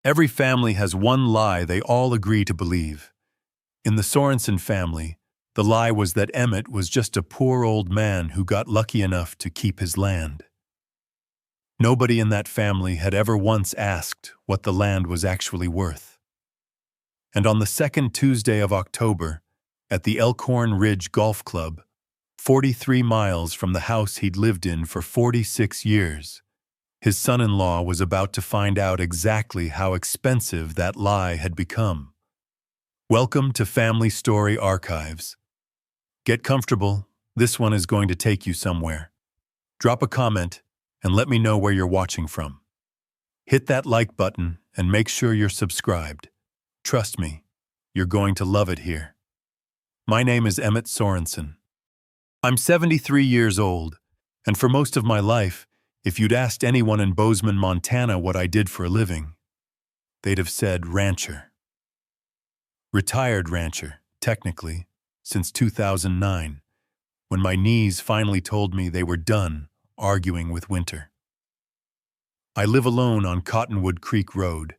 Every family has one lie they all agree to believe. In the Sorensen family, the lie was that Emmett was just a poor old man who got lucky enough to keep his land. Nobody in that family had ever once asked what the land was actually worth. And on the second Tuesday of October, at the Elkhorn Ridge Golf Club, 43 miles from the house he'd lived in for 46 years, his son-in-law was about to find out exactly how expensive that lie had become. Welcome to Family Story Archives. Get comfortable, this one is going to take you somewhere. Drop a comment and let me know where you're watching from. Hit that like button and make sure you're subscribed. Trust me, you're going to love it here. My name is Emmett Sorensen. I'm 73 years old, and for most of my life, if you'd asked anyone in Bozeman, Montana what I did for a living, they'd have said rancher. Retired rancher, technically, since 2009, when my knees finally told me they were done arguing with winter. I live alone on Cottonwood Creek Road,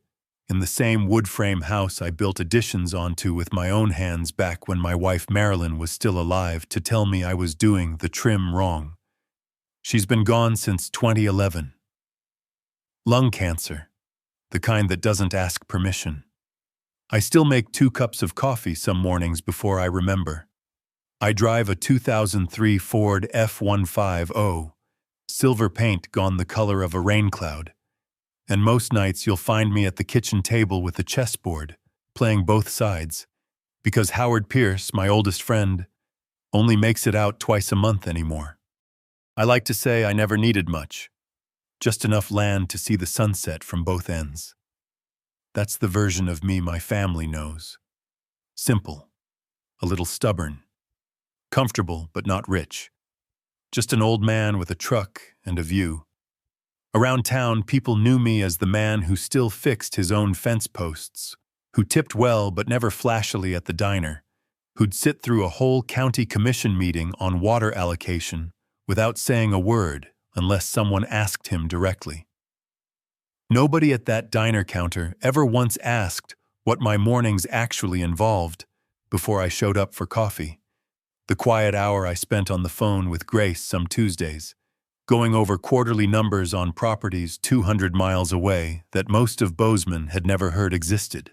in the same wood frame house I built additions onto with my own hands back when my wife Marilyn was still alive to tell me I was doing the trim wrong. She's been gone since 2011. Lung cancer, the kind that doesn't ask permission. I still make 2 cups of coffee some mornings before I remember. I drive a 2003 Ford F-150, silver paint gone the color of a rain cloud. And most nights you'll find me at the kitchen table with a chessboard, playing both sides, because Howard Pierce, my oldest friend, only makes it out twice a month anymore. I like to say I never needed much, just enough land to see the sunset from both ends. That's the version of me my family knows. Simple, a little stubborn, comfortable but not rich. Just an old man with a truck and a view. Around town, people knew me as the man who still fixed his own fence posts, who tipped well but never flashily at the diner, who'd sit through a whole county commission meeting on water allocation without saying a word unless someone asked him directly. Nobody at that diner counter ever once asked what my mornings actually involved before I showed up for coffee, the quiet hour I spent on the phone with Grace some Tuesdays, going over quarterly numbers on properties 200 miles away that most of Bozeman had never heard existed.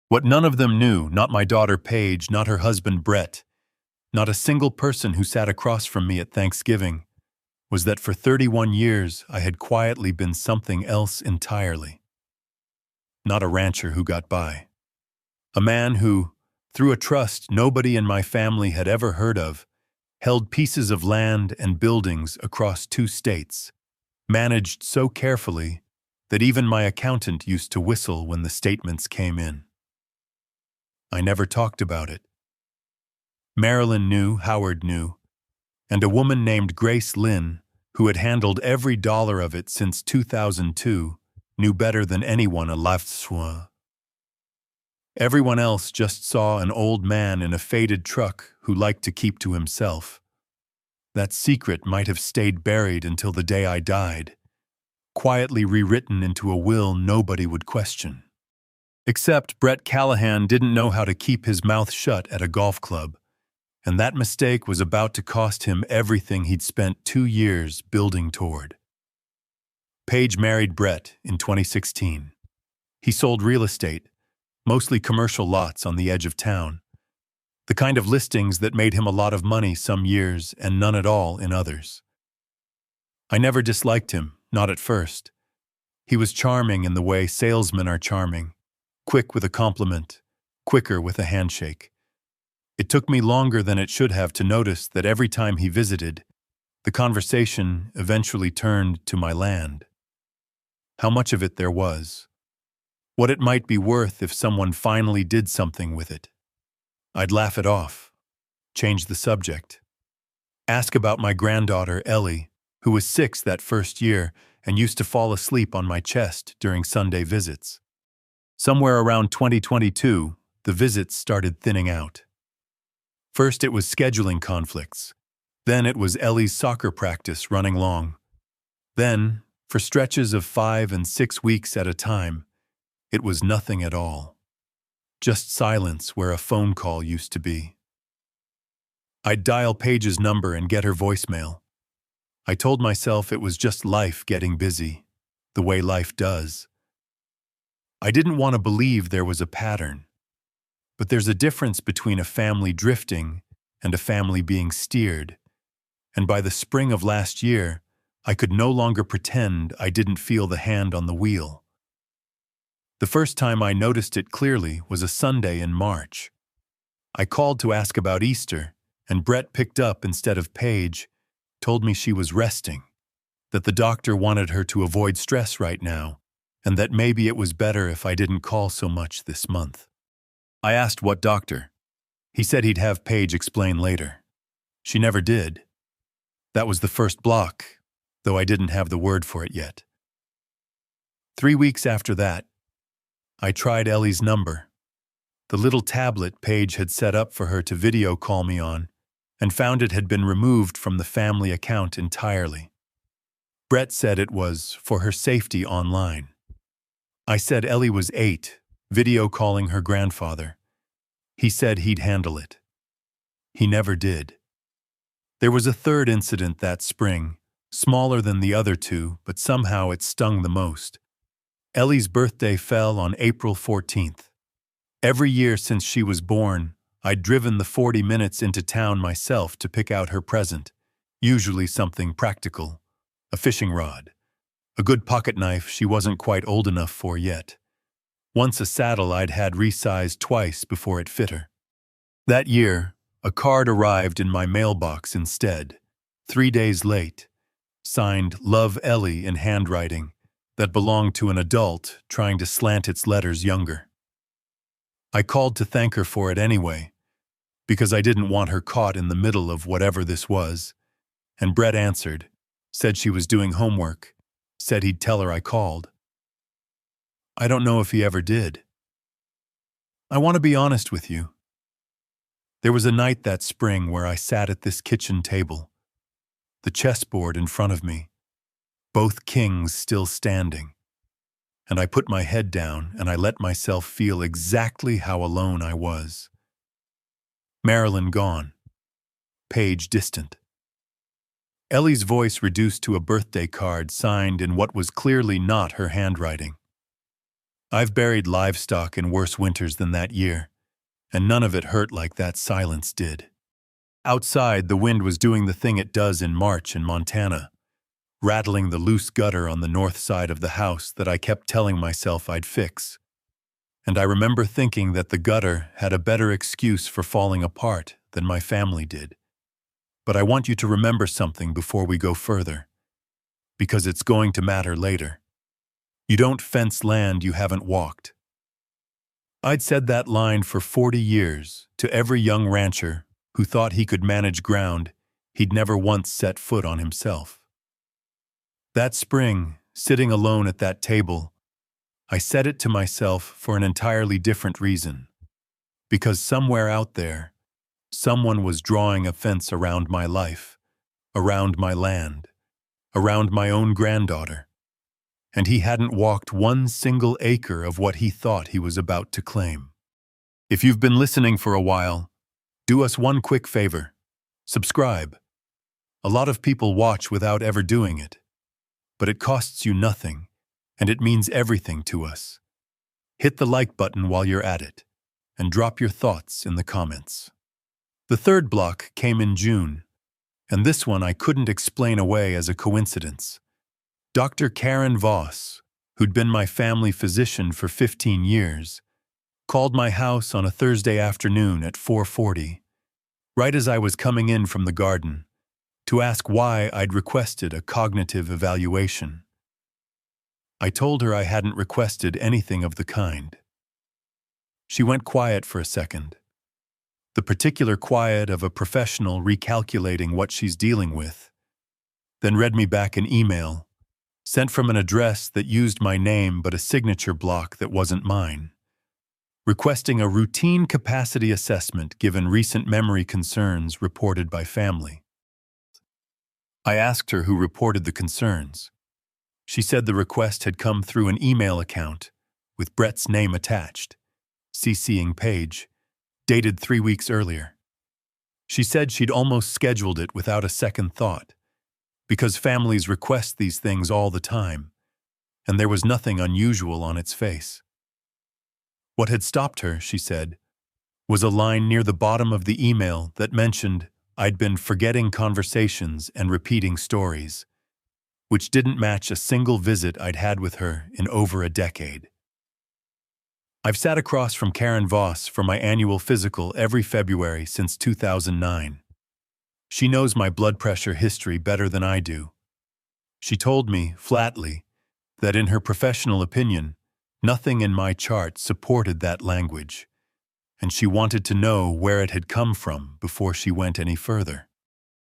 What none of them knew, not my daughter Paige, not her husband Brett, not a single person who sat across from me at Thanksgiving, was that for 31 years I had quietly been something else entirely. Not a rancher who got by. A man who, through a trust nobody in my family had ever heard of, held pieces of land and buildings across 2 states, managed so carefully that even my accountant used to whistle when the statements came in. I never talked about it. Marilyn knew, Howard knew, and a woman named Grace Lynn, who had handled every dollar of it since 2002, knew better than anyone a life's. Everyone else just saw an old man in a faded truck who liked to keep to himself. That secret might have stayed buried until the day I died, quietly rewritten into a will nobody would question. Except Brett Callahan didn't know how to keep his mouth shut at a golf club, and that mistake was about to cost him everything he'd spent 2 years building toward. Paige married Brett in 2016. He sold real estate, mostly commercial lots on the edge of town, the kind of listings that made him a lot of money some years and none at all in others. I never disliked him, not at first. He was charming in the way salesmen are charming, quick with a compliment, quicker with a handshake. It took me longer than it should have to notice that every time he visited, the conversation eventually turned to my land. How much of it there was. What it might be worth if someone finally did something with it. I'd laugh it off, change the subject. Ask about my granddaughter, Ellie, who was 6 that first year and used to fall asleep on my chest during Sunday visits. Somewhere around 2022, the visits started thinning out. First it was scheduling conflicts. Then it was Ellie's soccer practice running long. Then, for stretches of 5 and 6 weeks at a time, It was nothing at all. Just silence where a phone call used to be. I'd dial Paige's number and get her voicemail. I told myself it was just life getting busy, the way life does. I didn't want to believe there was a pattern. But there's a difference between a family drifting and a family being steered. And by the spring of last year, I could no longer pretend I didn't feel the hand on the wheel. The first time I noticed it clearly was a Sunday in March. I called to ask about Easter, and Brett picked up instead of Paige, told me she was resting, that the doctor wanted her to avoid stress right now, and that maybe it was better if I didn't call so much this month. I asked what doctor. He said he'd have Paige explain later. She never did. That was the first block, though I didn't have the word for it yet. 3 weeks after that, I tried Ellie's number, the little tablet Paige had set up for her to video call me on, and found it had been removed from the family account entirely. Brett said it was for her safety online. I said Ellie was 8, video calling her grandfather. He said he'd handle it. He never did. There was a third incident that spring, smaller than the other two, but somehow it stung the most. Ellie's birthday fell on April 14th. Every year since she was born, I'd driven the 40 minutes into town myself to pick out her present, usually something practical, a fishing rod, a good pocket knife she wasn't quite old enough for yet. Once a saddle I'd had resized twice before it fit her. That year, a card arrived in my mailbox instead, 3 days late, signed Love Ellie in handwriting that belonged to an adult trying to slant its letters younger. I called to thank her for it anyway, because I didn't want her caught in the middle of whatever this was, and Brett answered, said she was doing homework, said he'd tell her I called. I don't know if he ever did. I want to be honest with you. There was a night that spring where I sat at this kitchen table, the chessboard in front of me, both kings still standing, and I put my head down and I let myself feel exactly how alone I was. Marilyn gone, Paige distant. Ellie's voice reduced to a birthday card signed in what was clearly not her handwriting. I've buried livestock in worse winters than that year, and none of it hurt like that silence did. Outside, the wind was doing the thing it does in March in Montana, rattling the loose gutter on the north side of the house that I kept telling myself I'd fix. And I remember thinking that the gutter had a better excuse for falling apart than my family did. But I want you to remember something before we go further, because it's going to matter later. You don't fence land you haven't walked. I'd said that line for 40 years to every young rancher who thought he could manage ground he'd never once set foot on himself. That spring, sitting alone at that table, I said it to myself for an entirely different reason. Because somewhere out there, someone was drawing a fence around my life, around my land, around my own granddaughter, and he hadn't walked one single acre of what he thought he was about to claim. If you've been listening for a while, do us one quick favor. Subscribe. A lot of people watch without ever doing it, but it costs you nothing, and it means everything to us. Hit the like button while you're at it, and drop your thoughts in the comments. The third block came in June, and this one I couldn't explain away as a coincidence. Dr. Karen Voss, who'd been my family physician for 15 years, called my house on a Thursday afternoon at 4:40, right as I was coming in from the garden, to ask why I'd requested a cognitive evaluation. I told her I hadn't requested anything of the kind. She went quiet for a second, the particular quiet of a professional recalculating what she's dealing with, then read me back an email, sent from an address that used my name but a signature block that wasn't mine, requesting a routine capacity assessment given recent memory concerns reported by family. I asked her who reported the concerns. She said the request had come through an email account with Brett's name attached, CCing Paige, dated 3 weeks earlier. She said she'd almost scheduled it without a second thought, because families request these things all the time, and there was nothing unusual on its face. What had stopped her, she said, was a line near the bottom of the email that mentioned I'd been forgetting conversations and repeating stories, which didn't match a single visit I'd had with her in over a decade. I've sat across from Karen Voss for my annual physical every February since 2009. She knows my blood pressure history better than I do. She told me, flatly, that in her professional opinion, nothing in my chart supported that language, and she wanted to know where it had come from before she went any further.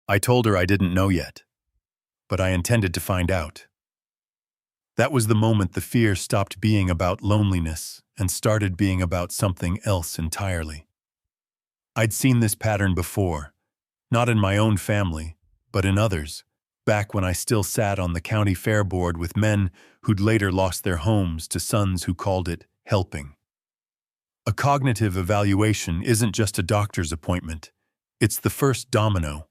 I told her I didn't know yet, but I intended to find out. That was the moment the fear stopped being about loneliness and started being about something else entirely. I'd seen this pattern before, not in my own family, but in others, back when I still sat on the county fair board with men who'd later lost their homes to sons who called it helping. A cognitive evaluation isn't just a doctor's appointment. It's the first domino.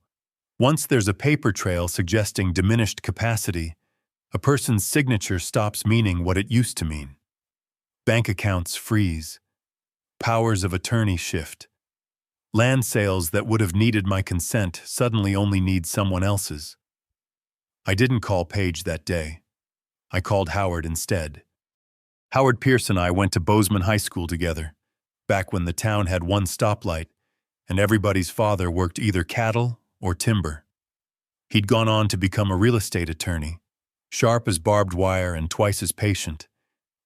Once there's a paper trail suggesting diminished capacity, a person's signature stops meaning what it used to mean. Bank accounts freeze. Powers of attorney shift. Land sales that would have needed my consent suddenly only need someone else's. I didn't call Paige that day. I called Howard instead. Howard Pierce and I went to Bozeman High School together, back when the town had one stoplight, and everybody's father worked either cattle or timber. He'd gone on to become a real estate attorney, sharp as barbed wire and twice as patient,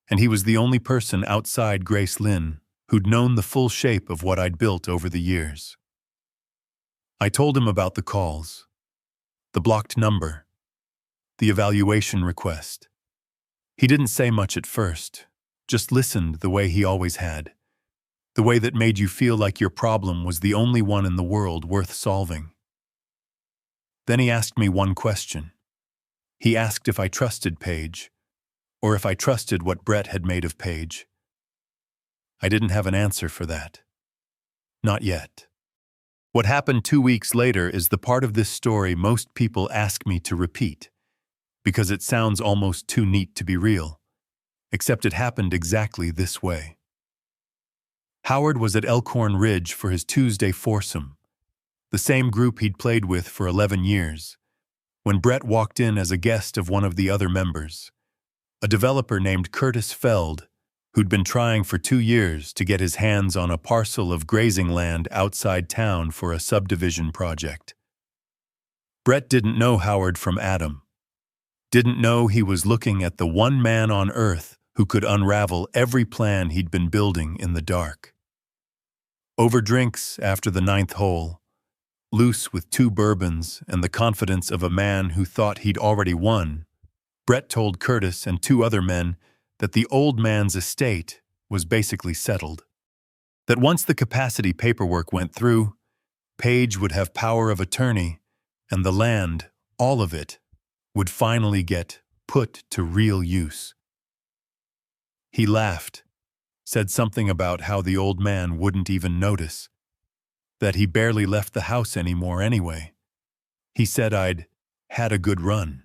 and he was the only person outside Grace Lynn who'd known the full shape of what I'd built over the years. I told him about the calls, the blocked number, the evaluation request. He didn't say much at first, just listened the way he always had, the way that made you feel like your problem was the only one in the world worth solving. Then he asked me one question. He asked if I trusted Paige, or if I trusted what Brett had made of Paige. I didn't have an answer for that. Not yet. What happened 2 weeks later is the part of this story most people ask me to repeat, because it sounds almost too neat to be real, except it happened exactly this way. Howard was at Elkhorn Ridge for his Tuesday foursome, the same group he'd played with for 11 years, when Brett walked in as a guest of one of the other members, a developer named Curtis Feld, who'd been trying for 2 years to get his hands on a parcel of grazing land outside town for a subdivision project. Brett didn't know Howard from Adam, didn't know he was looking at the one man on earth who could unravel every plan he'd been building in the dark. Over drinks after the 9th hole, loose with 2 bourbons and the confidence of a man who thought he'd already won, Brett told Curtis and 2 other men that the old man's estate was basically settled. That once the capacity paperwork went through, Paige would have power of attorney, and the land, all of it, would finally get put to real use. He laughed, said something about how the old man wouldn't even notice, that he barely left the house anymore anyway. He said I'd had a good run.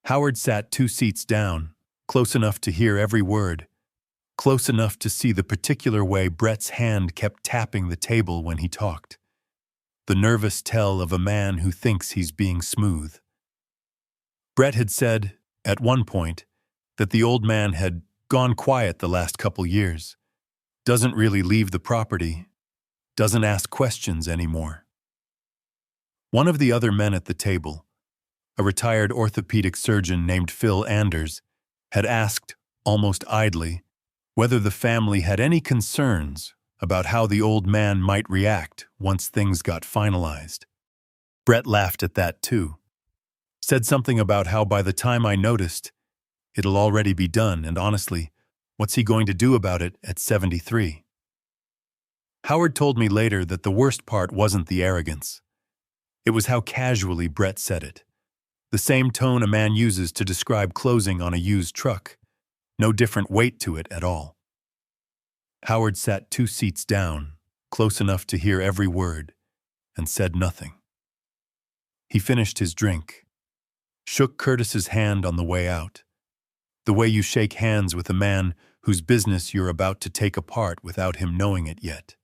Howard sat 2 seats down, close enough to hear every word, close enough to see the particular way Brett's hand kept tapping the table when he talked, the nervous tell of a man who thinks he's being smooth. Brett had said, at one point, that the old man had gone quiet the last couple years, doesn't really leave the property, doesn't ask questions anymore. One of the other men at the table, a retired orthopedic surgeon named Phil Anders, had asked, almost idly, whether the family had any concerns about how the old man might react once things got finalized. Brett laughed at that too. Said something about how by the time I noticed, it'll already be done, and honestly, what's he going to do about it at 73? Howard told me later that the worst part wasn't the arrogance. It was how casually Brett said it. The same tone a man uses to describe closing on a used truck, no different weight to it at all. Howard sat 2 seats down, close enough to hear every word, and said nothing. He finished his drink, shook Curtis's hand on the way out, the way you shake hands with a man whose business you're about to take apart without him knowing it yet.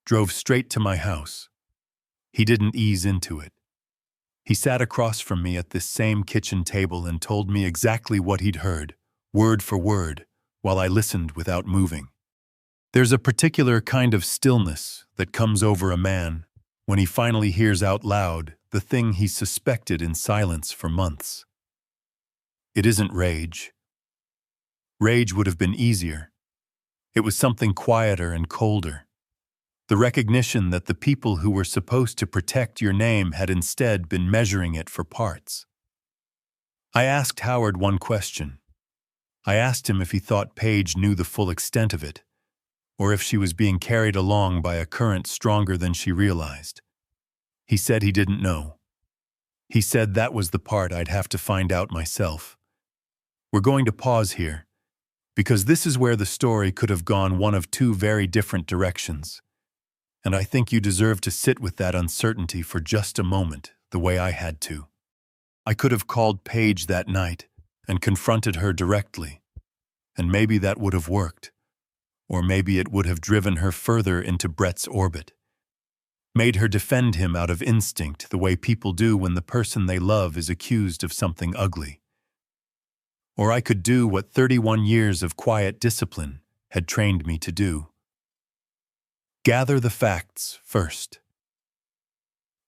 Drove straight to my house. He didn't ease into it. He sat across from me at this same kitchen table and told me exactly what he'd heard, word for word, while I listened without moving. There's a particular kind of stillness that comes over a man when he finally hears out loud the thing he suspected in silence for months. It isn't rage. Rage would have been easier. It was something quieter and colder. The recognition that the people who were supposed to protect your name had instead been measuring it for parts. I asked Howard one question. I asked him if he thought Paige knew the full extent of it, or if she was being carried along by a current stronger than she realized. He said he didn't know. He said that was the part I'd have to find out myself. We're going to pause here, because this is where the story could have gone one of two very different directions. And I think you deserve to sit with that uncertainty for just a moment, the way I had to. I could have called Paige that night and confronted her directly, and maybe that would have worked. Or maybe it would have driven her further into Brett's orbit, made her defend him out of instinct the way people do when the person they love is accused of something ugly. Or I could do what 31 years of quiet discipline had trained me to do. Gather the facts first.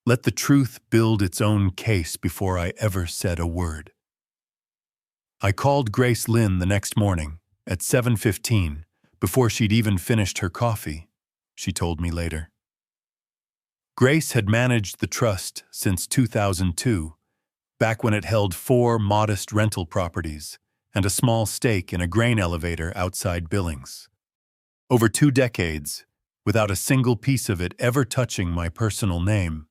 Let the truth build its own case before I ever said a word. I called Grace Lynn the next morning at 7:15 before she'd even finished her coffee, she told me later. Grace had managed the trust since 2002, back when it held 4 modest rental properties and a small stake in a grain elevator outside Billings. Over 2 decades, without a single piece of it ever touching my personal name,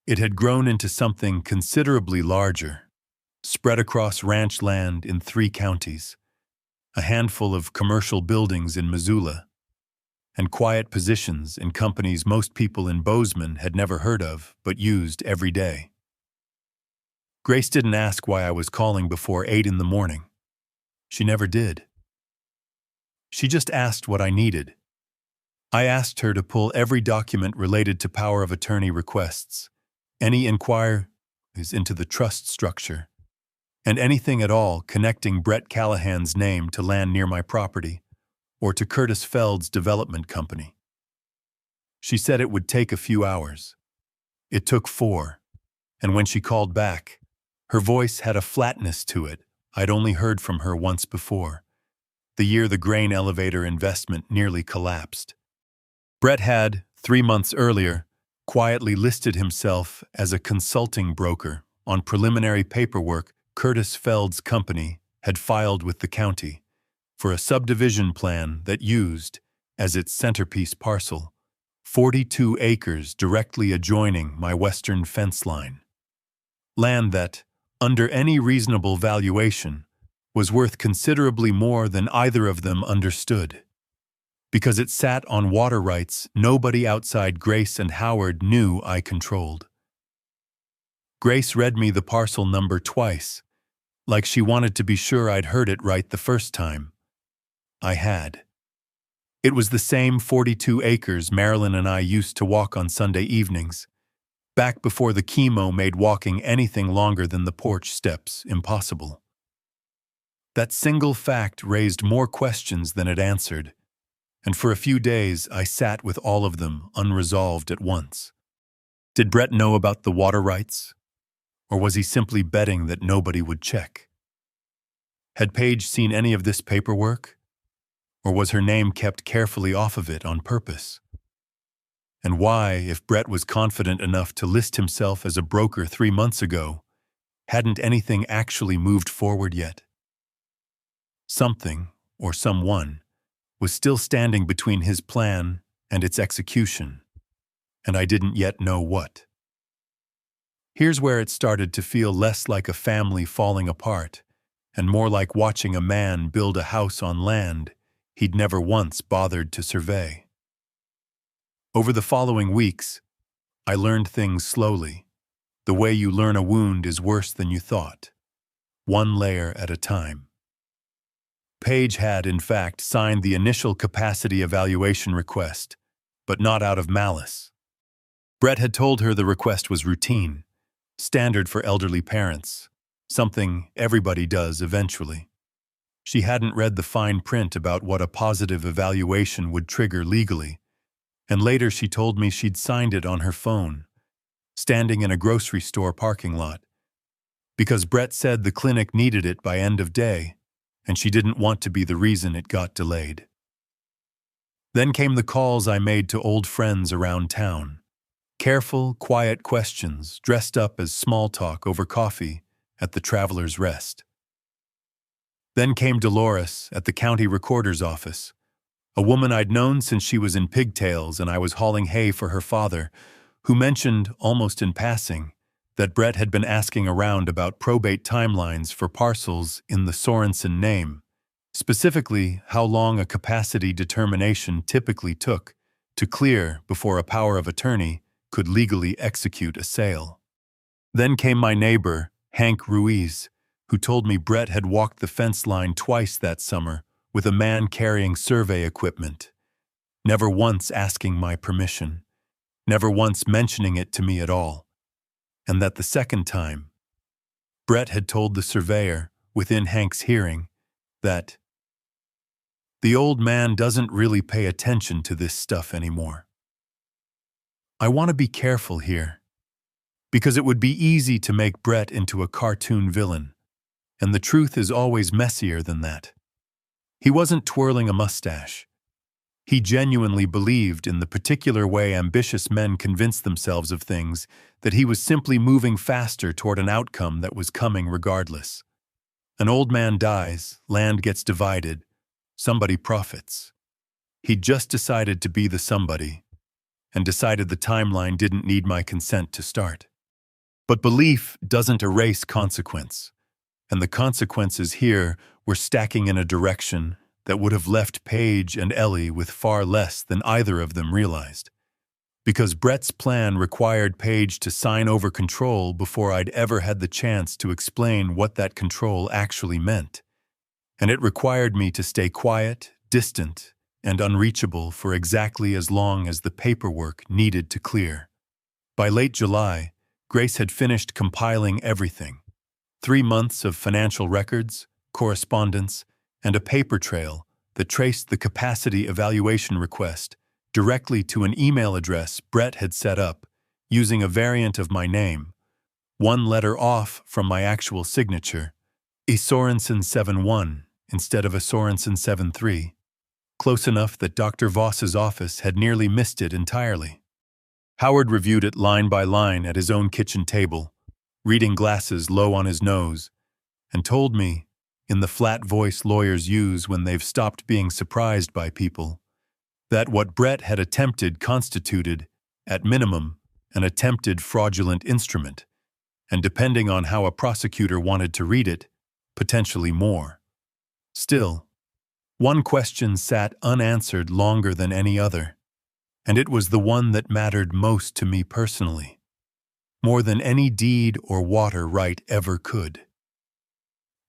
it had grown into something considerably larger, spread across ranch land in 3 counties, a handful of commercial buildings in Missoula, and quiet positions in companies most people in Bozeman had never heard of but used every day. Grace didn't ask why I was calling before 8 in the morning. She never did. She just asked what I needed. I asked her to pull every document related to power of attorney requests, any inquiries into the trust structure, and anything at all connecting Brett Callahan's name to land near my property or to Curtis Feld's development company. She said it would take a few hours. It took 4, and when she called back, her voice had a flatness to it I'd only heard from her once before, the year the grain elevator investment nearly collapsed. Brett had, 3 months earlier, quietly listed himself as a consulting broker on preliminary paperwork Curtis Feld's company had filed with the county for a subdivision plan that used, as its centerpiece parcel, 42 acres directly adjoining my western fence line. Land that, under any reasonable valuation, was worth considerably more than either of them understood. Because it sat on water rights nobody outside Grace and Howard knew I controlled. Grace read me the parcel number twice, like she wanted to be sure I'd heard it right the first time. I had. It was the same 42 acres Marilyn and I used to walk on Sunday evenings, back before the chemo made walking anything longer than the porch steps impossible. That single fact raised more questions than it answered, and for a few days I sat with all of them unresolved at once. Did Brett know about the water rights? Or was he simply betting that nobody would check? Had Paige seen any of this paperwork? Or was her name kept carefully off of it on purpose? And why, if Brett was confident enough to list himself as a broker 3 months ago, hadn't anything actually moved forward yet? Something, or someone, was still standing between his plan and its execution, and I didn't yet know what. Here's where it started to feel less like a family falling apart and more like watching a man build a house on land he'd never once bothered to survey. Over the following weeks, I learned things slowly. The way you learn a wound is worse than you thought, one layer at a time. Paige had, in fact, signed the initial capacity evaluation request, but not out of malice. Brett had told her the request was routine, standard for elderly parents, something everybody does eventually. She hadn't read the fine print about what a positive evaluation would trigger legally, and later she told me she'd signed it on her phone, standing in a grocery store parking lot, because Brett said the clinic needed it by end of day, and she didn't want to be the reason it got delayed. Then came the calls I made to old friends around town. Careful, quiet questions dressed up as small talk over coffee at the Traveler's Rest. Then came Dolores at the county recorder's office, a woman I'd known since she was in pigtails and I was hauling hay for her father, who mentioned, almost in passing, that Brett had been asking around about probate timelines for parcels in the Sorensen name, specifically how long a capacity determination typically took to clear before a power of attorney could legally execute a sale. Then came my neighbor, Hank Ruiz, who told me Brett had walked the fence line twice that summer with a man carrying survey equipment, never once asking my permission, never once mentioning it to me at all, and that the second time, Brett had told the surveyor, within Hank's hearing, that the old man doesn't really pay attention to this stuff anymore. I want to be careful here, because it would be easy to make Brett into a cartoon villain, and the truth is always messier than that. He wasn't twirling a mustache. He genuinely believed in the particular way ambitious men convince themselves of things, that he was simply moving faster toward an outcome that was coming regardless. An old man dies, land gets divided, somebody profits. He'd just decided to be the somebody, and decided the timeline didn't need my consent to start. But belief doesn't erase consequence, and the consequences here were stacking in a direction that would have left Paige and Ellie with far less than either of them realized. Because Brett's plan required Paige to sign over control before I'd ever had the chance to explain what that control actually meant. And it required me to stay quiet, distant, and unreachable for exactly as long as the paperwork needed to clear. By late July, Grace had finished compiling everything. 3 months of financial records, correspondence, and a paper trail that traced the capacity evaluation request directly to an email address Brett had set up using a variant of my name, one letter off from my actual signature, a Sorensen 7-1 instead of a Sorensen 7-3. Close enough that Dr. Voss's office had nearly missed it entirely. Howard reviewed it line by line at his own kitchen table, reading glasses low on his nose, and told me, in the flat voice lawyers use when they've stopped being surprised by people, that what Brett had attempted constituted, at minimum, an attempted fraudulent instrument, and depending on how a prosecutor wanted to read it, potentially more. Still, one question sat unanswered longer than any other, and it was the one that mattered most to me personally, more than any deed or water right ever could.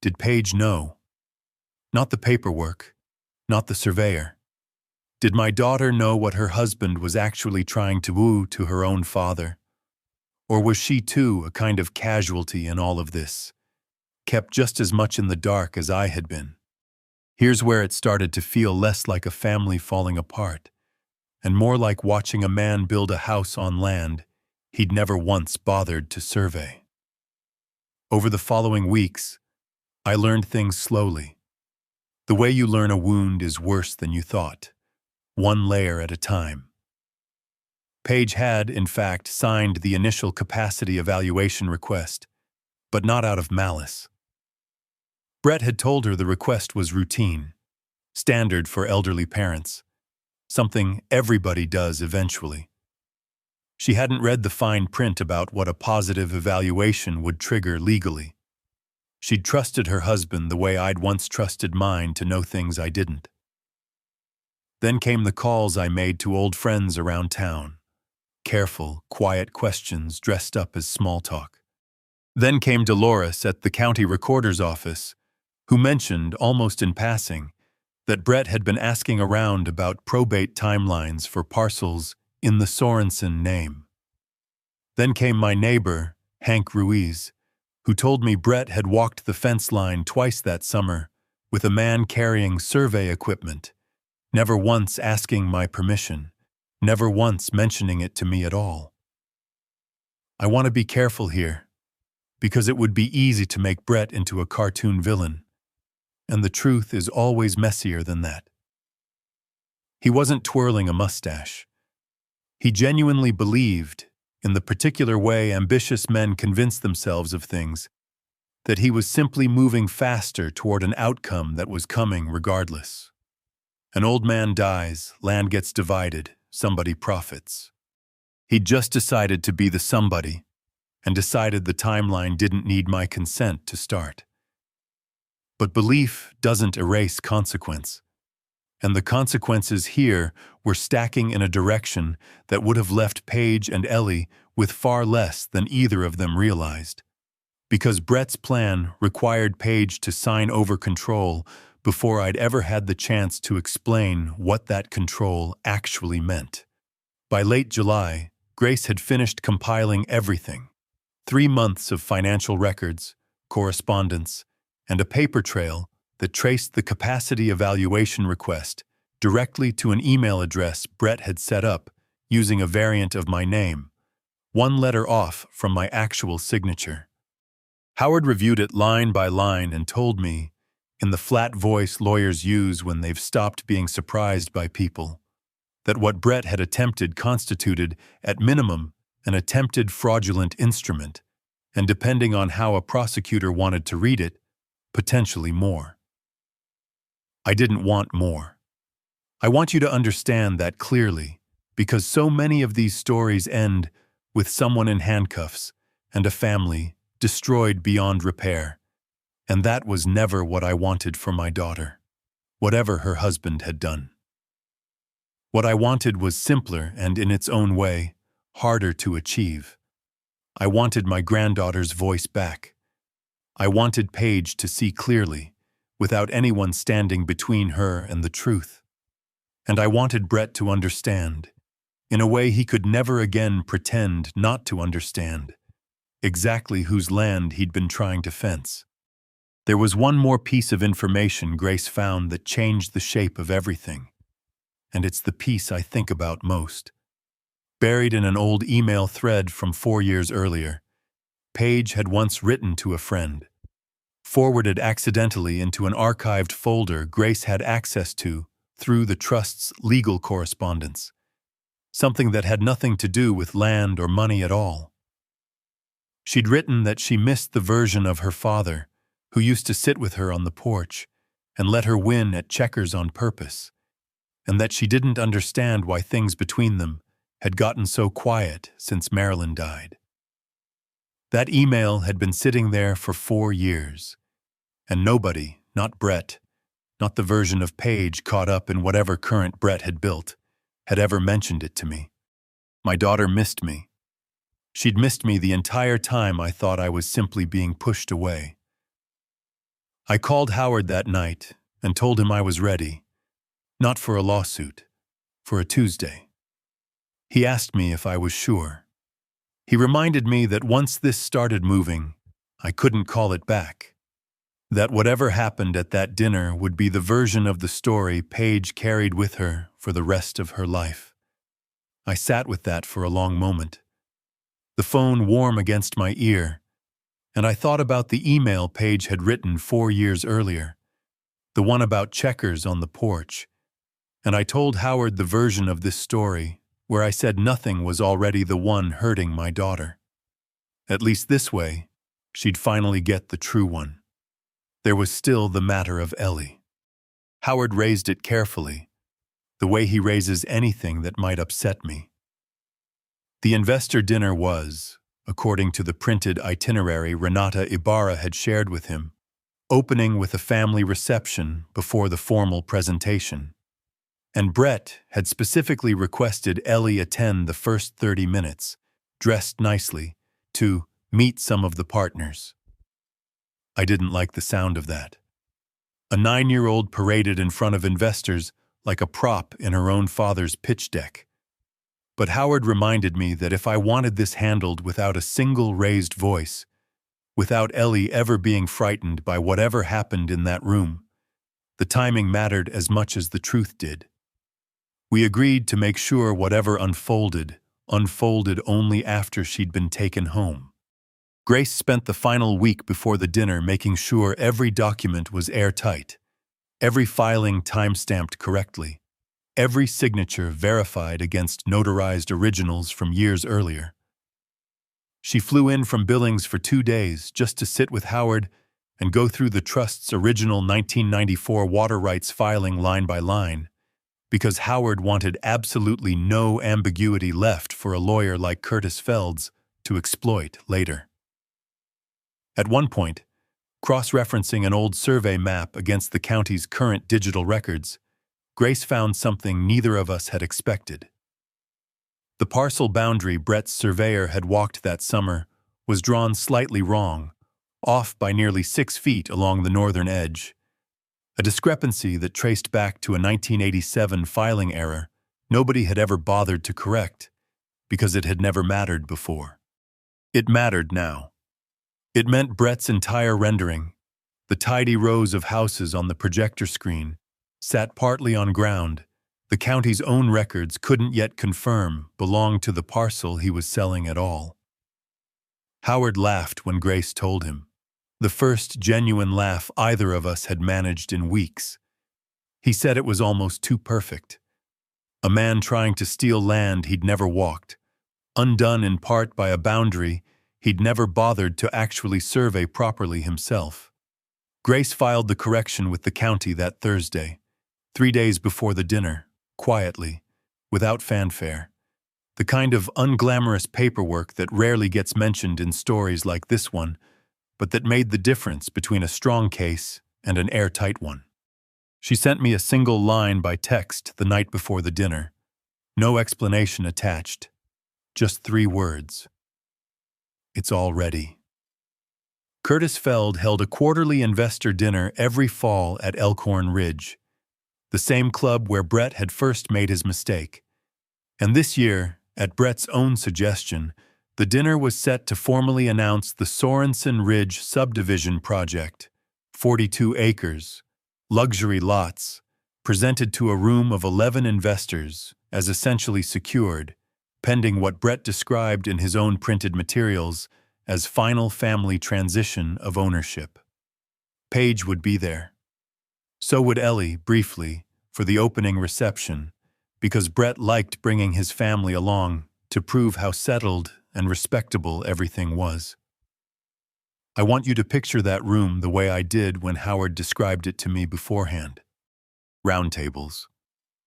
Did Paige know? Not the paperwork, not the surveyor. Did my daughter know what her husband was actually trying to woo to her own father? Or was she too a kind of casualty in all of this, kept just as much in the dark as I had been? Here's where it started to feel less like a family falling apart, and more like watching a man build a house on land he'd never once bothered to survey. Over the following weeks, I learned things slowly. The way you learn a wound is worse than you thought, one layer at a time. Paige had, in fact, signed the initial capacity evaluation request, but not out of malice. Brett had told her the request was routine, standard for elderly parents, something everybody does eventually. She hadn't read the fine print about what a positive evaluation would trigger legally, She'd trusted her husband the way I'd once trusted mine to know things I didn't. Then came the calls I made to old friends around town. Careful, quiet questions dressed up as small talk. Then came Dolores at the county recorder's office, who mentioned, almost in passing, that Brett had been asking around about probate timelines for parcels in the Sorensen name. Then came my neighbor, Hank Ruiz, who told me Brett had walked the fence line twice that summer with a man carrying survey equipment, never once asking my permission, never once mentioning it to me at all. I want to be careful here, because it would be easy to make Brett into a cartoon villain, and the truth is always messier than that. He wasn't twirling a mustache. He genuinely believed, in the particular way ambitious men convince themselves of things, that he was simply moving faster toward an outcome that was coming regardless. An old man dies, land gets divided, somebody profits. He'd just decided to be the somebody, and decided the timeline didn't need my consent to start. But belief doesn't erase consequence, and the consequences here were stacking in a direction that would have left Paige and Ellie with far less than either of them realized. Because Brett's plan required Paige to sign over control before I'd ever had the chance to explain what that control actually meant. By late July, Grace had finished compiling everything: 3 months of financial records, correspondence, and a paper trail that traced the capacity evaluation request directly to an email address Brett had set up using a variant of my name, 1 letter off from my actual signature. Howard reviewed it line by line and told me, in the flat voice lawyers use when they've stopped being surprised by people, that what Brett had attempted constituted, at minimum, an attempted fraudulent instrument, and depending on how a prosecutor wanted to read it, potentially more. I didn't want more. I want you to understand that clearly, because so many of these stories end with someone in handcuffs and a family destroyed beyond repair, and that was never what I wanted for my daughter, whatever her husband had done. What I wanted was simpler and, in its own way, harder to achieve. I wanted my granddaughter's voice back. I wanted Paige to see clearly, without anyone standing between her and the truth. And I wanted Brett to understand, in a way he could never again pretend not to understand, exactly whose land he'd been trying to fence. There was one more piece of information Grace found that changed the shape of everything, and it's the piece I think about most. Buried in an old email thread from 4 years earlier, Paige had once written to a friend, forwarded accidentally into an archived folder Grace had access to through the trust's legal correspondence, something that had nothing to do with land or money at all. She'd written that she missed the version of her father, who used to sit with her on the porch and let her win at checkers on purpose, and that she didn't understand why things between them had gotten so quiet since Marilyn died. That email had been sitting there for 4 years, and nobody, not Brett, not the version of Paige caught up in whatever current Brett had built, had ever mentioned it to me. My daughter missed me. She'd missed me the entire time I thought I was simply being pushed away. I called Howard that night and told him I was ready, not for a lawsuit, for a Tuesday. He asked me if I was sure. He reminded me that once this started moving, I couldn't call it back. That whatever happened at that dinner would be the version of the story Paige carried with her for the rest of her life. I sat with that for a long moment, the phone warm against my ear, and I thought about the email Paige had written 4 years earlier, the one about checkers on the porch, and I told Howard the version of this story where I said nothing was already the one hurting my daughter. At least this way, she'd finally get the true one. There was still the matter of Ellie. Howard raised it carefully, the way he raises anything that might upset me. The investor dinner was, according to the printed itinerary Renata Ibarra had shared with him, opening with a family reception before the formal presentation. And Brett had specifically requested Ellie attend the first 30 minutes, dressed nicely, to meet some of the partners. I didn't like the sound of that. A 9-year-old paraded in front of investors like a prop in her own father's pitch deck. But Howard reminded me that if I wanted this handled without a single raised voice, without Ellie ever being frightened by whatever happened in that room, the timing mattered as much as the truth did. We agreed to make sure whatever unfolded only after she'd been taken home. Grace spent the final week before the dinner making sure every document was airtight, every filing time-stamped correctly, every signature verified against notarized originals from years earlier. She flew in from Billings for 2 days just to sit with Howard and go through the trust's original 1994 water rights filing line by line, because Howard wanted absolutely no ambiguity left for a lawyer like Curtis Felds to exploit later. At one point, cross-referencing an old survey map against the county's current digital records, Grace found something neither of us had expected. The parcel boundary Brett's surveyor had walked that summer was drawn slightly wrong, off by nearly 6 feet along the northern edge, a discrepancy that traced back to a 1987 filing error nobody had ever bothered to correct because it had never mattered before. It mattered now. It meant Brett's entire rendering, the tidy rows of houses on the projector screen, sat partly on ground the county's own records couldn't yet confirm belonged to the parcel he was selling at all. Howard laughed when Grace told him, the first genuine laugh either of us had managed in weeks. He said it was almost too perfect. A man trying to steal land he'd never walked, undone in part by a boundary he'd never bothered to actually survey properly himself. Grace filed the correction with the county that Thursday, 3 days before the dinner, quietly, without fanfare. The kind of unglamorous paperwork that rarely gets mentioned in stories like this one, but that made the difference between a strong case and an airtight one. She sent me a single line by text the night before the dinner. No explanation attached. Just 3 words. It's all ready. Curtis Feld held a quarterly investor dinner every fall at Elkhorn Ridge, the same club where Brett had first made his mistake. And this year, at Brett's own suggestion, the dinner was set to formally announce the Sorensen Ridge subdivision project, 42 acres, luxury lots, presented to a room of 11 investors as essentially secured, pending what Brett described in his own printed materials as final family transition of ownership. Paige would be there. So would Ellie, briefly, for the opening reception, because Brett liked bringing his family along to prove how settled and respectable everything was. I want you to picture that room the way I did when Howard described it to me beforehand. Round tables,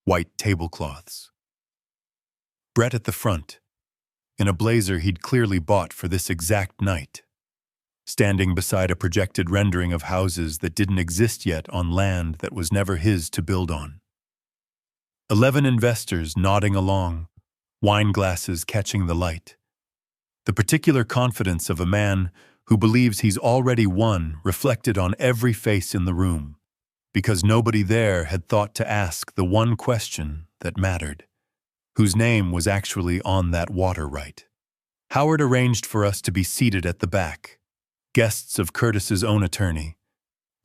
white tablecloths. Brett at the front, in a blazer he'd clearly bought for this exact night, standing beside a projected rendering of houses that didn't exist yet on land that was never his to build on. 11 investors nodding along, wine glasses catching the light. The particular confidence of a man who believes he's already won reflected on every face in the room, because nobody there had thought to ask the one question that mattered, whose name was actually on that water right. Howard arranged for us to be seated at the back, guests of Curtis's own attorney,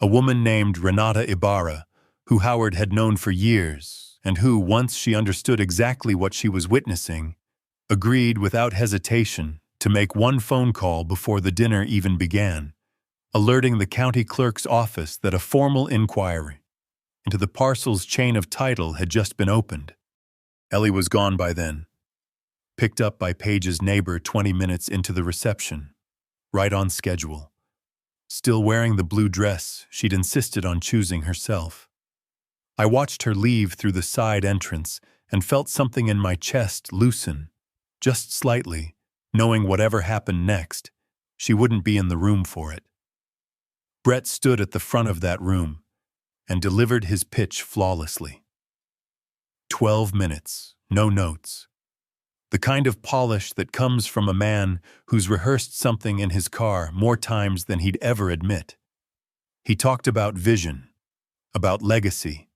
a woman named Renata Ibarra, who Howard had known for years, and who, once she understood exactly what she was witnessing, agreed without hesitation to make one phone call before the dinner even began, alerting the county clerk's office that a formal inquiry into the parcel's chain of title had just been opened. Ellie was gone by then, picked up by Paige's neighbor 20 minutes into the reception, right on schedule, still wearing the blue dress she'd insisted on choosing herself. I watched her leave through the side entrance and felt something in my chest loosen, just slightly, knowing whatever happened next, she wouldn't be in the room for it. Brett stood at the front of that room and delivered his pitch flawlessly. 12 minutes, no notes. The kind of polish that comes from a man who's rehearsed something in his car more times than he'd ever admit. He talked about vision, about legacy,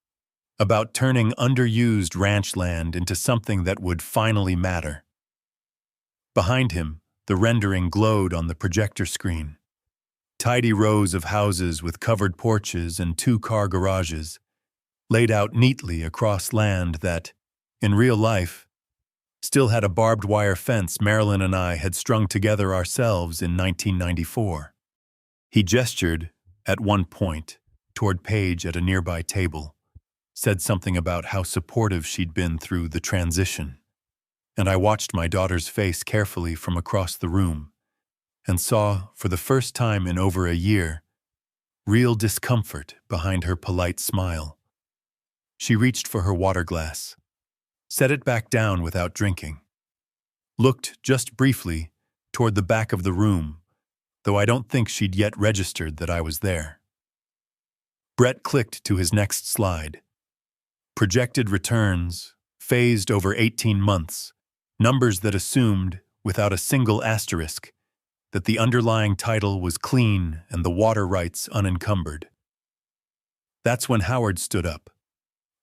about turning underused ranch land into something that would finally matter. Behind him, the rendering glowed on the projector screen. Tidy rows of houses with covered porches and 2-car garages, laid out neatly across land that, in real life, still had a barbed wire fence Marilyn and I had strung together ourselves in 1994. He gestured, at one point, toward Paige at a nearby table, said something about how supportive she'd been through the transition, and I watched my daughter's face carefully from across the room and saw, for the first time in over a year, real discomfort behind her polite smile. She reached for her water glass, set it back down without drinking, looked just briefly toward the back of the room, though I don't think she'd yet registered that I was there. Brett clicked to his next slide. Projected returns, phased over 18 months, numbers that assumed, without a single asterisk, that the underlying title was clean and the water rights unencumbered. That's when Howard stood up.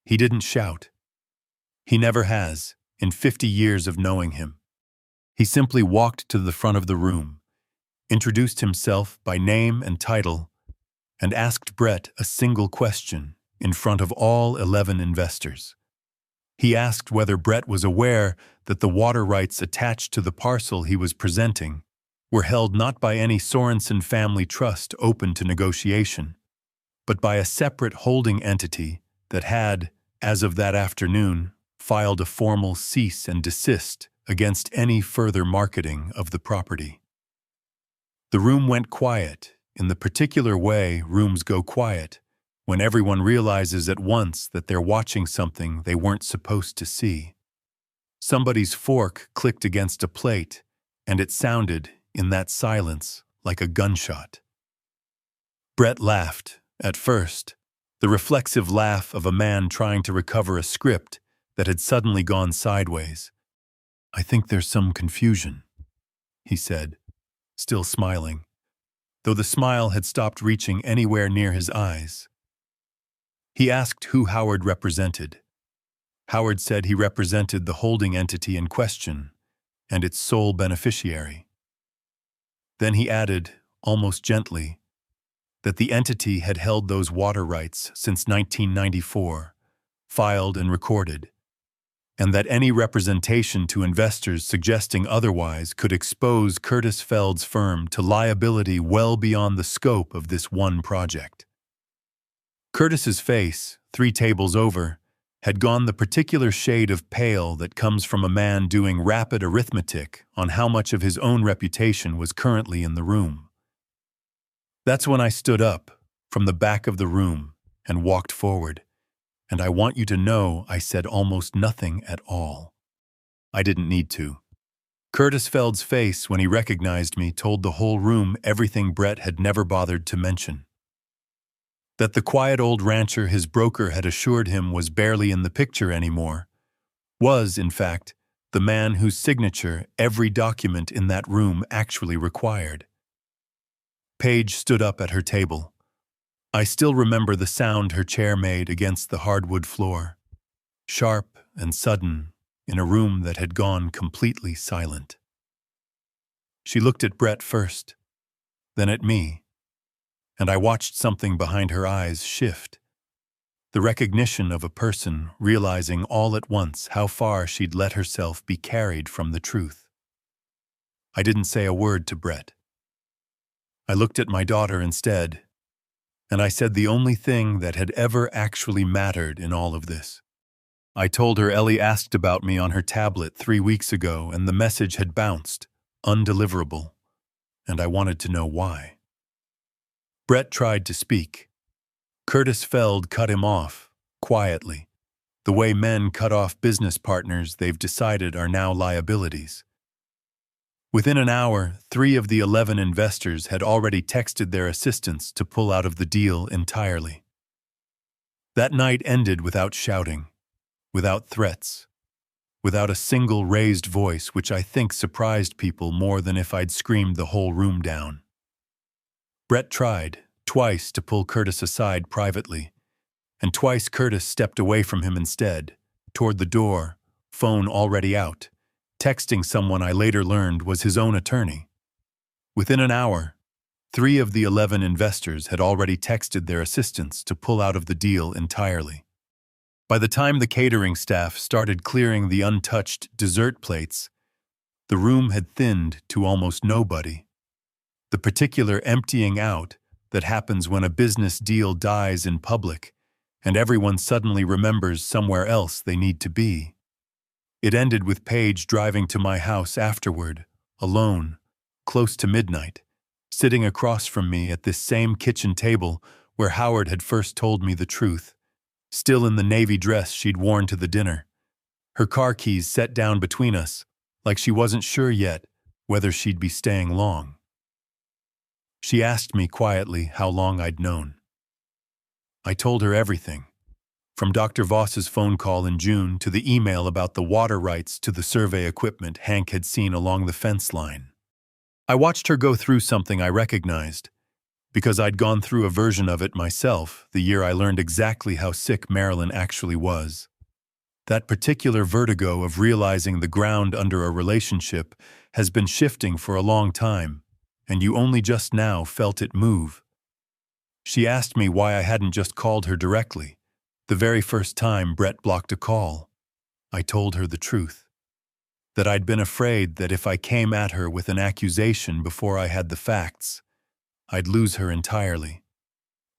He didn't shout. He never has, in 50 years of knowing him. He simply walked to the front of the room, introduced himself by name and title, and asked Brett a single question in front of all 11 investors. He asked whether Brett was aware that the water rights attached to the parcel he was presenting were held not by any Sorensen family trust open to negotiation, but by a separate holding entity that had, as of that afternoon, filed a formal cease and desist against any further marketing of the property. The room went quiet, in the particular way rooms go quiet, when everyone realizes at once that they're watching something they weren't supposed to see. Somebody's fork clicked against a plate, and it sounded, in that silence, like a gunshot. Brett laughed, at first, the reflexive laugh of a man trying to recover a script that had suddenly gone sideways. "I think there's some confusion," he said, still smiling, though the smile had stopped reaching anywhere near his eyes. He asked who Howard represented. Howard said he represented the holding entity in question and its sole beneficiary. Then he added, almost gently, that the entity had held those water rights since 1994, filed and recorded, and that any representation to investors suggesting otherwise could expose Curtis Feld's firm to liability well beyond the scope of this one project. Curtis's face, 3 tables over, had gone the particular shade of pale that comes from a man doing rapid arithmetic on how much of his own reputation was currently in the room. That's when I stood up from the back of the room and walked forward, and I want you to know I said almost nothing at all. I didn't need to. Curtis Feld's face when he recognized me told the whole room everything Brett had never bothered to mention. That the quiet old rancher his broker had assured him was barely in the picture anymore was, in fact, the man whose signature every document in that room actually required. Paige stood up at her table. I still remember the sound her chair made against the hardwood floor, sharp and sudden in a room that had gone completely silent. She looked at Brett first, then at me, and I watched something behind her eyes shift. The recognition of a person realizing all at once how far she'd let herself be carried from the truth. I didn't say a word to Brett. I looked at my daughter instead, and I said the only thing that had ever actually mattered in all of this. I told her Ellie asked about me on her tablet 3 weeks ago and the message had bounced, undeliverable, and I wanted to know why. Brett tried to speak. Curtis Feld cut him off, quietly, the way men cut off business partners they've decided are now liabilities. Within an hour, 3 of the 11 investors had already texted their assistants to pull out of the deal entirely. That night ended without shouting, without threats, without a single raised voice, which I think surprised people more than if I'd screamed the whole room down. Brett tried, twice, to pull Curtis aside privately, and twice Curtis stepped away from him instead, toward the door, phone already out, texting someone I later learned was his own attorney. Within an hour, 3 of the 11 investors had already texted their assistants to pull out of the deal entirely. By the time the catering staff started clearing the untouched dessert plates, the room had thinned to almost nobody. The particular emptying out that happens when a business deal dies in public and everyone suddenly remembers somewhere else they need to be. It ended with Paige driving to my house afterward, alone, close to midnight, sitting across from me at this same kitchen table where Howard had first told me the truth, still in the navy dress she'd worn to the dinner, her car keys set down between us, like she wasn't sure yet whether she'd be staying long. She asked me quietly how long I'd known. I told her everything, from Dr. Voss's phone call in June to the email about the water rights to the survey equipment Hank had seen along the fence line. I watched her go through something I recognized, because I'd gone through a version of it myself the year I learned exactly how sick Marilyn actually was. That particular vertigo of realizing the ground under a relationship has been shifting for a long time, and you only just now felt it move. She asked me why I hadn't just called her directly, the very first time Brett blocked a call. I told her the truth. That I'd been afraid that if I came at her with an accusation before I had the facts, I'd lose her entirely.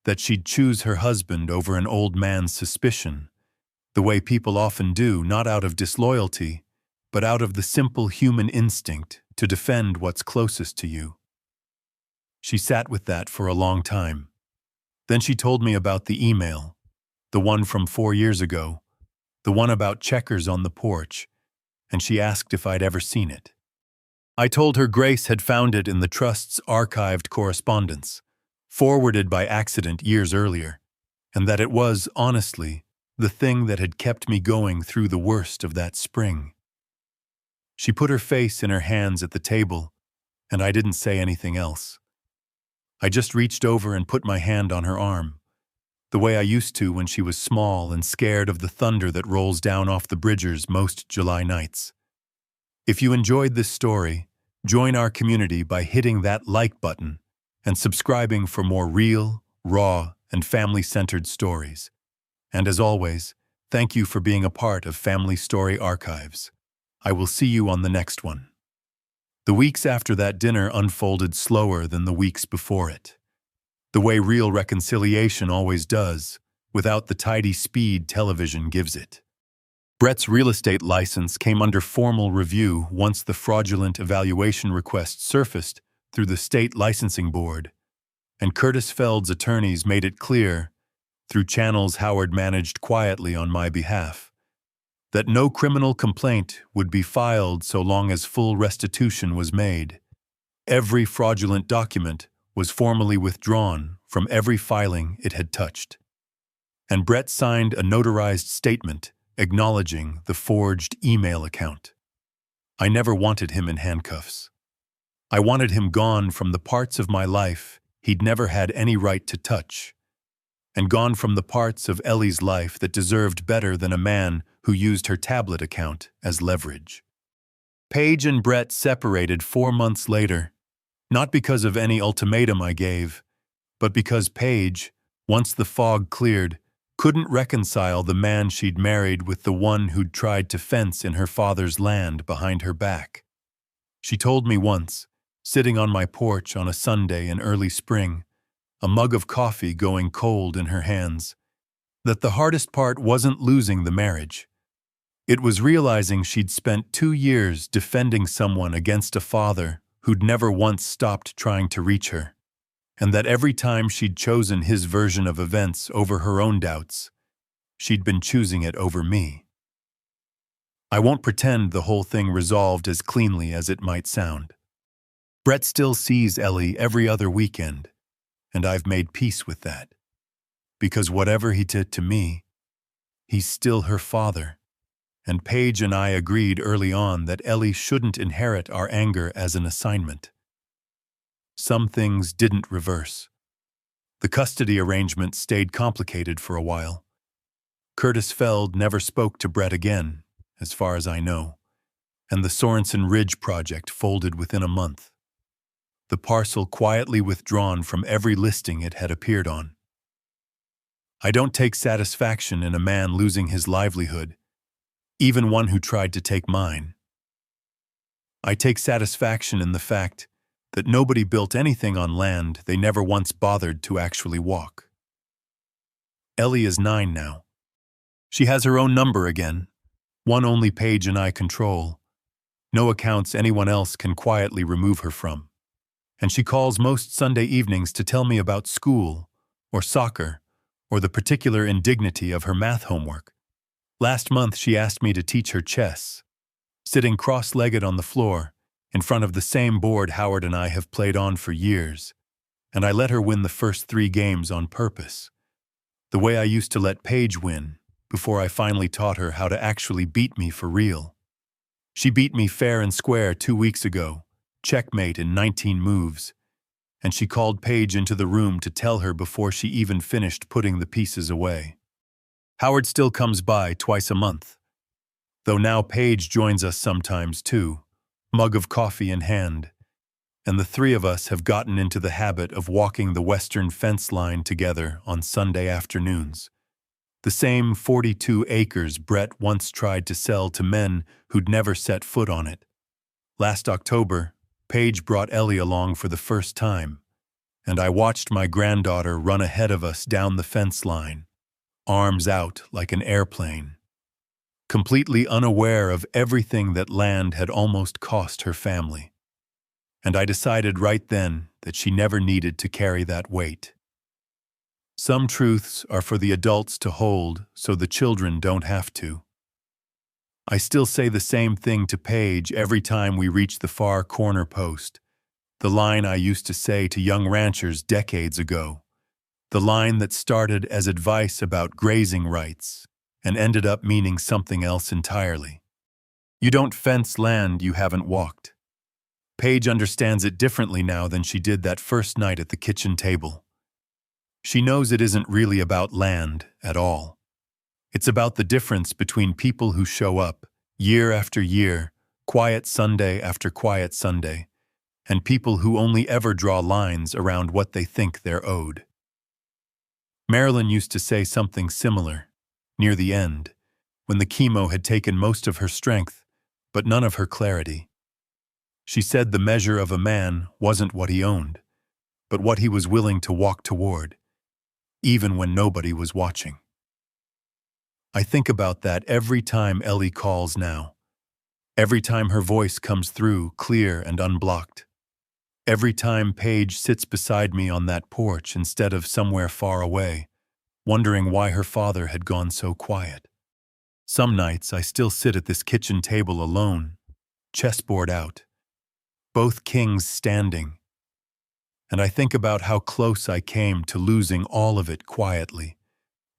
That she'd choose her husband over an old man's suspicion, the way people often do, not out of disloyalty, but out of the simple human instinct to defend what's closest to you. She sat with that for a long time. Then she told me about the email, the one from 4 years ago, the one about checkers on the porch, and she asked if I'd ever seen it. I told her Grace had found it in the Trust's archived correspondence, forwarded by accident years earlier, and that it was, honestly, the thing that had kept me going through the worst of that spring. She put her face in her hands at the table, and I didn't say anything else. I just reached over and put my hand on her arm, the way I used to when she was small and scared of the thunder that rolls down off the Bridgers most July nights. If you enjoyed this story, join our community by hitting that like button and subscribing for more real, raw, and family-centered stories. And as always, thank you for being a part of Family Story Archives. I will see you on the next one. The weeks after that dinner unfolded slower than the weeks before it. The way real reconciliation always does, without the tidy speed television gives it. Brett's real estate license came under formal review once the fraudulent evaluation request surfaced through the state licensing board, and Curtis Feld's attorneys made it clear, through channels Howard managed quietly on my behalf, that no criminal complaint would be filed so long as full restitution was made. Every fraudulent document was formally withdrawn from every filing it had touched. And Brett signed a notarized statement acknowledging the forged email account. I never wanted him in handcuffs. I wanted him gone from the parts of my life he'd never had any right to touch, and gone from the parts of Ellie's life that deserved better than a man who used her tablet account as leverage. Paige and Brett separated 4 months later, not because of any ultimatum I gave, but because Paige, once the fog cleared, couldn't reconcile the man she'd married with the one who'd tried to fence in her father's land behind her back. She told me once, sitting on my porch on a Sunday in early spring, a mug of coffee going cold in her hands, that the hardest part wasn't losing the marriage. It was realizing she'd spent 2 years defending someone against a father who'd never once stopped trying to reach her, and that every time she'd chosen his version of events over her own doubts, she'd been choosing it over me. I won't pretend the whole thing resolved as cleanly as it might sound. Brett still sees Ellie every other weekend, and I've made peace with that. Because whatever he did to me, he's still her father. And Paige and I agreed early on that Ellie shouldn't inherit our anger as an assignment. Some things didn't reverse. The custody arrangement stayed complicated for a while. Curtis Feld never spoke to Brett again, as far as I know, and the Sorensen Ridge project folded within a month. The parcel quietly withdrawn from every listing it had appeared on. I don't take satisfaction in a man losing his livelihood, even one who tried to take mine. I take satisfaction in the fact that nobody built anything on land they never once bothered to actually walk. Ellie is 9 now. She has her own number again, one only Paige and I control. No accounts anyone else can quietly remove her from. And she calls most Sunday evenings to tell me about school, or soccer, or the particular indignity of her math homework. Last month she asked me to teach her chess, sitting cross-legged on the floor, in front of the same board Howard and I have played on for years, and I let her win the first 3 games on purpose, the way I used to let Paige win, before I finally taught her how to actually beat me for real. She beat me fair and square 2 weeks ago, checkmate in 19 moves, and she called Paige into the room to tell her before she even finished putting the pieces away. Howard still comes by twice a month, though now Paige joins us sometimes too, mug of coffee in hand, and the 3 of us have gotten into the habit of walking the western fence line together on Sunday afternoons. The same 42 acres Brett once tried to sell to men who'd never set foot on it. Last October, Paige brought Ellie along for the first time, and I watched my granddaughter run ahead of us down the fence line, arms out like an airplane, completely unaware of everything that land had almost cost her family. And I decided right then that she never needed to carry that weight. Some truths are for the adults to hold so the children don't have to. I still say the same thing to Paige every time we reach the far corner post, the line I used to say to young ranchers decades ago, the line that started as advice about grazing rights and ended up meaning something else entirely. You don't fence land you haven't walked. Paige understands it differently now than she did that first night at the kitchen table. She knows it isn't really about land at all. It's about the difference between people who show up, year after year, quiet Sunday after quiet Sunday, and people who only ever draw lines around what they think they're owed. Marilyn used to say something similar, near the end, when the chemo had taken most of her strength, but none of her clarity. She said the measure of a man wasn't what he owned, but what he was willing to walk toward, even when nobody was watching. I think about that every time Ellie calls now, every time her voice comes through clear and unblocked, every time Paige sits beside me on that porch instead of somewhere far away, wondering why her father had gone so quiet. Some nights I still sit at this kitchen table alone, chessboard out, both kings standing, and I think about how close I came to losing all of it quietly,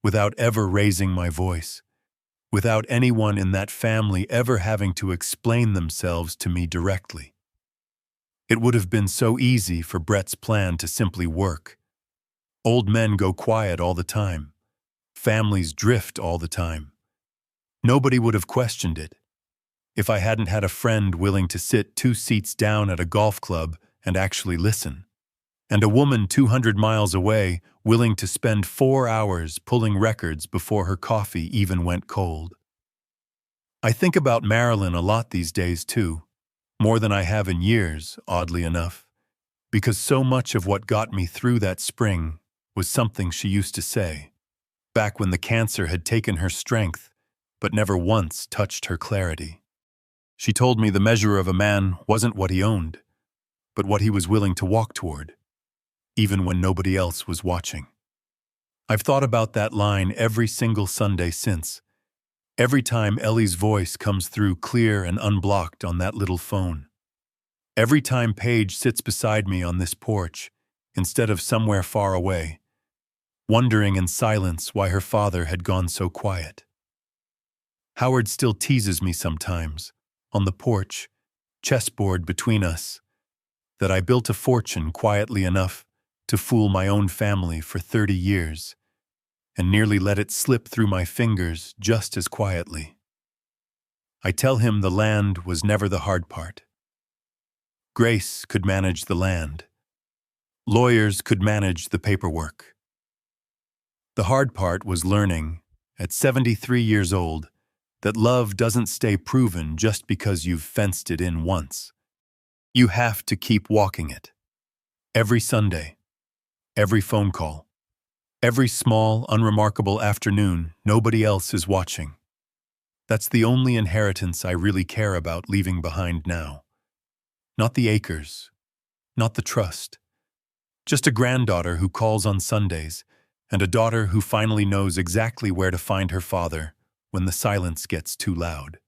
without ever raising my voice, without anyone in that family ever having to explain themselves to me directly. It would have been so easy for Brett's plan to simply work. Old men go quiet all the time. Families drift all the time. Nobody would have questioned it if I hadn't had a friend willing to sit 2 seats down at a golf club and actually listen, and a woman 200 miles away willing to spend 4 hours pulling records before her coffee even went cold. I think about Marilyn a lot these days too, more than I have in years, oddly enough, because so much of what got me through that spring was something she used to say, back when the cancer had taken her strength, but never once touched her clarity. She told me the measure of a man wasn't what he owned, but what he was willing to walk toward, even when nobody else was watching. I've thought about that line every single Sunday since, every time Ellie's voice comes through clear and unblocked on that little phone. Every time Paige sits beside me on this porch, instead of somewhere far away, wondering in silence why her father had gone so quiet. Howard still teases me sometimes, on the porch, chessboard between us, that I built a fortune quietly enough to fool my own family for 30 years, and nearly let it slip through my fingers just as quietly. I tell him the land was never the hard part. Grace could manage the land. Lawyers could manage the paperwork. The hard part was learning, at 73 years old, that love doesn't stay proven just because you've fenced it in once. You have to keep walking it. Every Sunday, every phone call, every small, unremarkable afternoon nobody else is watching. That's the only inheritance I really care about leaving behind now. Not the acres, not the trust. Just a granddaughter who calls on Sundays, and a daughter who finally knows exactly where to find her father when the silence gets too loud.